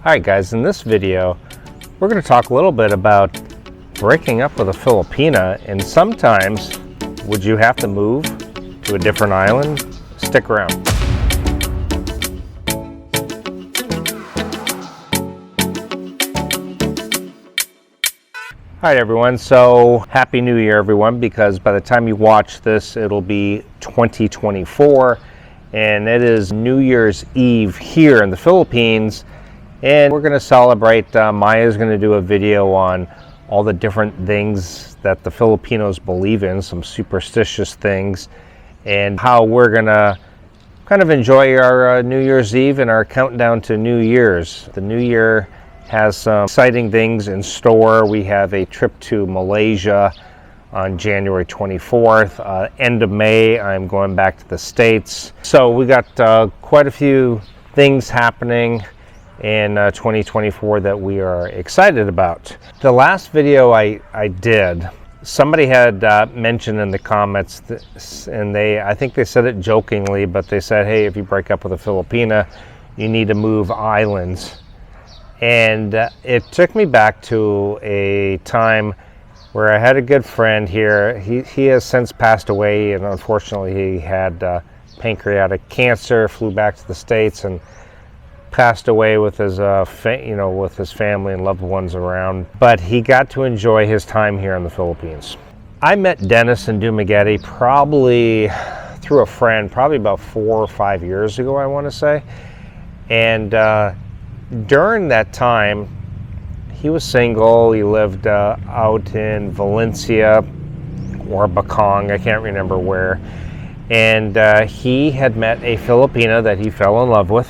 Alright guys, in this video we're going to talk a little bit about breaking up with a Filipina, and sometimes would you have to move to a different island? Stick around. Alright everyone, so Happy New Year everyone, because by the time you watch this it'll be 2024 and it is New Year's Eve here in the Philippines. And we're going to celebrate. Maya's going to do a video on all the different things that the Filipinos believe in, some superstitious things, and how we're going to kind of enjoy our New Year's Eve and our countdown to New Year's. The new year has some exciting things in store. We have a trip to Malaysia on January 24th. End of May, I'm going back to the States. So we got quite a few things happening in 2024 that we are excited about. The last video I did, somebody had mentioned in the comments this, and I think they said it jokingly, but they said, hey, if you break up with a Filipina, you need to move islands. And it took me back to a time where I had a good friend here. He has since passed away, and unfortunately he had pancreatic cancer, flew back to the States, and passed away with his with his family and loved ones around, but he got to enjoy his time here in the Philippines. I met Dennis in Dumaguete probably through a friend, probably about 4 or 5 years ago, I want to say. And during that time, he was single. He lived out in Valencia or Bacong, I can't remember where. And he had met a Filipina that he fell in love with.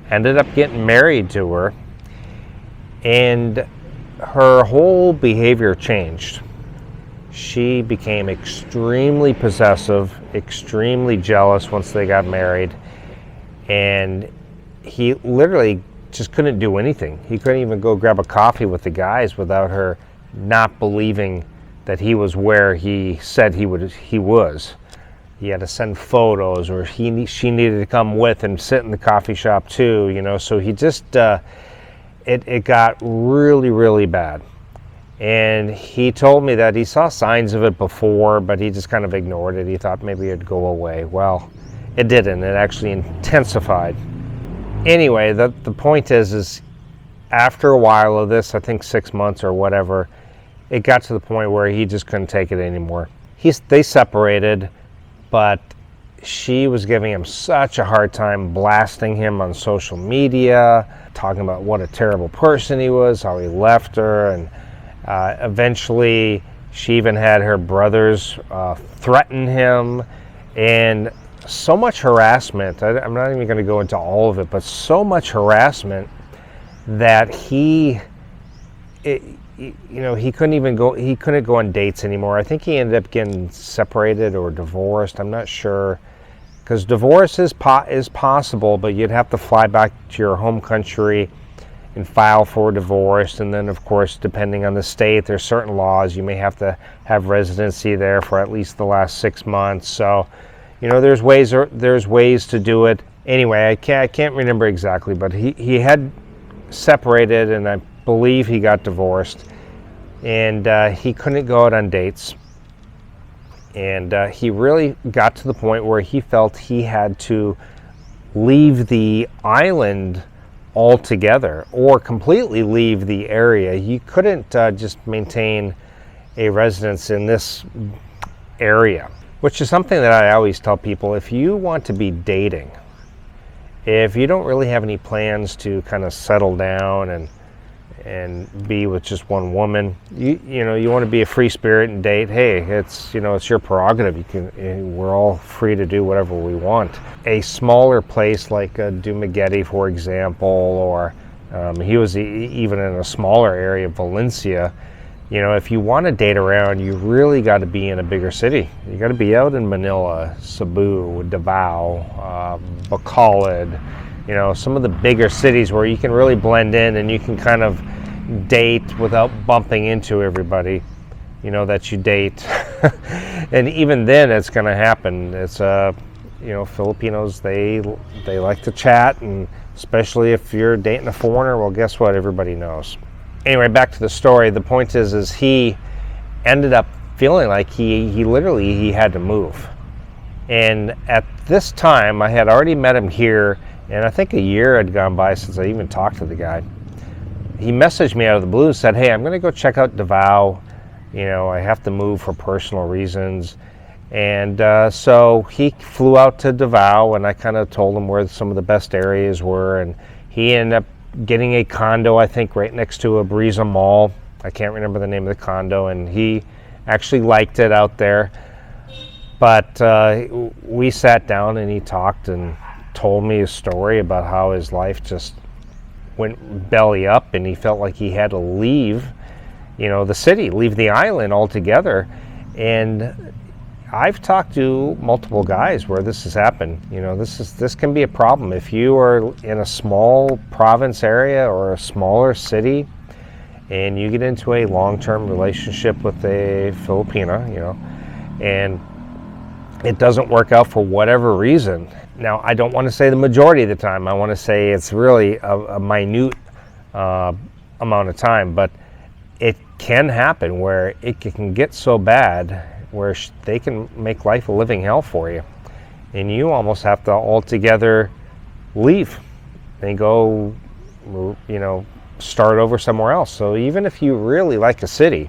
Ended up getting married to her, and her whole behavior changed. She became extremely possessive, extremely jealous once they got married, and he literally just couldn't do anything. He couldn't even go grab a coffee with the guys without her not believing that he was where he said he was. He had to send photos, or she needed to come with and sit in the coffee shop too, so he just, it got really, really bad. And he told me that he saw signs of it before, but he just kind of ignored it. He thought maybe it'd go away. Well, it didn't. It actually intensified. Anyway, the point is after a while of this, I think 6 months or whatever, it got to the point where he just couldn't take it anymore. They separated. But she was giving him such a hard time, blasting him on social media, talking about what a terrible person he was, how he left her, and eventually she even had her brothers threaten him, and so much harassment. I'm not even going to go into all of it, but so much harassment that he couldn't go on dates anymore. I think he ended up getting separated or divorced. I'm not sure, because divorce is possible, but you'd have to fly back to your home country and file for divorce. And then, of course, depending on the state, there's certain laws. You may have to have residency there for at least the last 6 months. So, there's ways to do it. Anyway, I can't remember exactly, but he had separated, and I believe he got divorced, and he couldn't go out on dates, and he really got to the point where he felt he had to leave the island altogether or completely leave the area. He couldn't just maintain a residence in this area, which is something that I always tell people. If you want to be dating, if you don't really have any plans to kind of settle down and be with just one woman, you want to be a free spirit and date, hey, it's your prerogative. We're all free to do whatever we want. A smaller place like Dumaguete, for example, or he was even in a smaller area, Valencia. If you want to date around, you really got to be in a bigger city. You got to be out in Manila, Cebu, Davao, Bacolod, some of the bigger cities where you can really blend in and you can kind of date without bumping into everybody that you date. And even then it's going to happen. It's you know, Filipinos, they like to chat, and especially if you're dating a foreigner, well, guess what? Everybody knows. Anyway, back to the story. The point is he ended up feeling like he literally had to move. And at this time, I had already met him here, and I think a year had gone by since I even talked to the guy. He messaged me out of the blue and said, hey, I'm going to go check out Davao. You know, I have to move for personal reasons. And so he flew out to Davao, and I kind of told him where some of the best areas were. And he ended up getting a condo, I think, right next to a Breeza Mall. I can't remember the name of the condo, and he actually liked it out there. But we sat down and he talked and told me a story about how his life just went belly up, and he felt like he had to leave, you know, the city, leave the island altogether. And I've talked to multiple guys where this has happened. You know, this can be a problem if you are in a small province area or a smaller city, and you get into a long-term relationship with a Filipina, you know, and it doesn't work out for whatever reason. Now, I don't want to say the majority of the time. I want to say it's really a minute amount of time, but it can happen where it can get so bad where they can make life a living hell for you, and you almost have to altogether leave and go, you know, start over somewhere else. So even if you really like a city,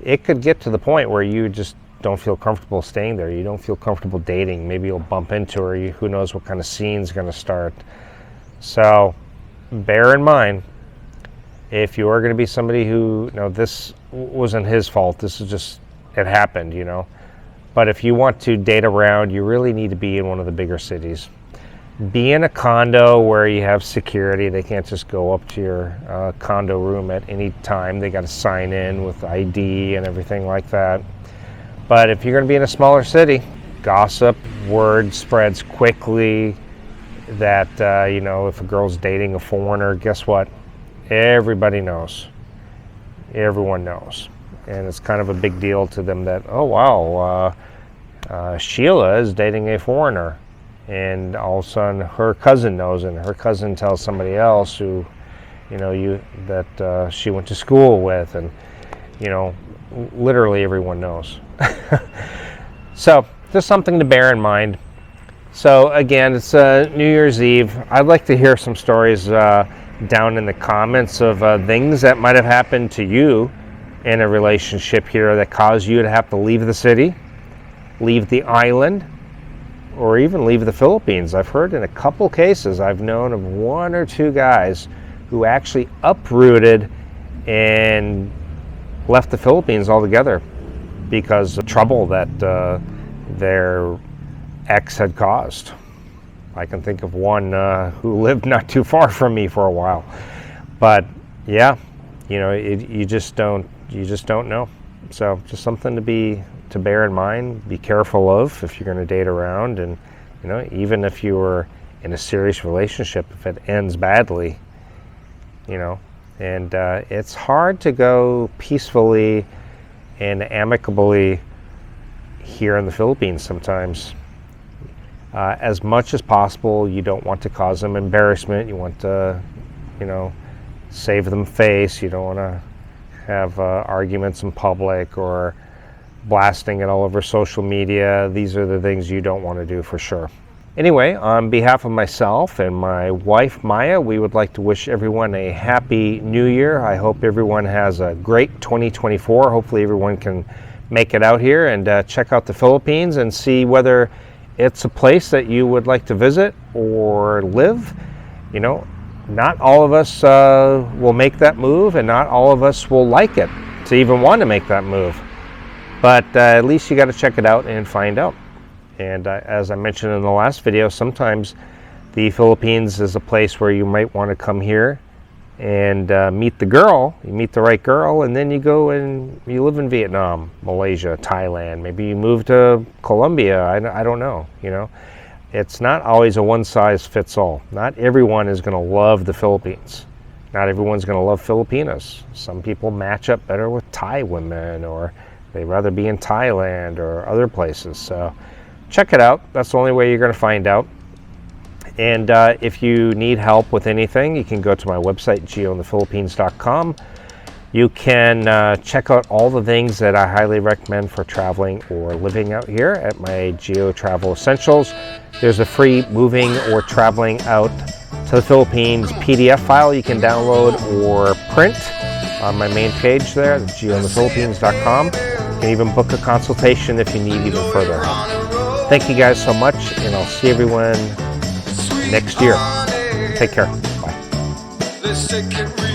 it could get to the point where you just don't feel comfortable staying there. You don't feel comfortable dating. Maybe you'll bump into her. Who knows what kind of scene's going to start. So bear in mind, if you are going to be somebody who, you know, this wasn't his fault. This is just, it happened, you know. But if you want to date around, you really need to be in one of the bigger cities. Be in a condo where you have security. They can't just go up to your condo room at any time. They got to sign in with ID and everything like that. But if you're going to be in a smaller city, gossip, word spreads quickly that, you know, if a girl's dating a foreigner, guess what? Everybody knows. Everyone knows. And it's kind of a big deal to them that, oh, wow, Sheila is dating a foreigner. And all of a sudden her cousin knows, and her cousin tells somebody else who, you know, that she went to school with, and, you know, literally everyone knows. So just something to bear in mind. So again, it's New Year's Eve. I'd like to hear some stories down in the comments of things that might have happened to you in a relationship here that caused you to have to leave the city, leave the island, or even leave the Philippines. I've heard in a couple cases, I've known of one or two guys who actually uprooted and left the Philippines altogether because of trouble that their ex had caused. I can think of one who lived not too far from me for a while. But yeah, you know, you just don't know. So just something to bear in mind, be careful of if you're going to date around. And, you know, even if you were in a serious relationship, if it ends badly, you know, and it's hard to go peacefully and amicably here in the Philippines sometimes. As much as possible, you don't want to cause them embarrassment. You want to, you know, save them face. You don't want to have arguments in public or blasting it all over social media. These are the things you don't want to do for sure. Anyway, on behalf of myself and my wife Maya, we would like to wish everyone a happy new year. I hope everyone has a great 2024. Hopefully everyone can make it out here and check out the Philippines and see whether it's a place that you would like to visit or live. You know, not all of us will make that move, and not all of us will like it to even want to make that move. But at least you got to check it out and find out. And as I mentioned in the last video, sometimes the Philippines is a place where you might want to come here and meet the girl. You meet the right girl, and then you go and you live in Vietnam, Malaysia, Thailand. Maybe you move to Colombia. I don't know. You know, it's not always a one-size-fits-all. Not everyone is going to love the Philippines. Not everyone's going to love Filipinas. Some people match up better with Thai women, or they'd rather be in Thailand or other places. So check it out. That's the only way you're going to find out. And if you need help with anything, you can go to my website, geointhephilippines.com. You can check out all the things that I highly recommend for traveling or living out here at my Geo Travel Essentials. There's a free moving or traveling out to the Philippines PDF file you can download or print on my main page there, geointhephilippines.com. You can even book a consultation if you need even further help. Thank you guys so much, and I'll see everyone next year. Take care. Bye.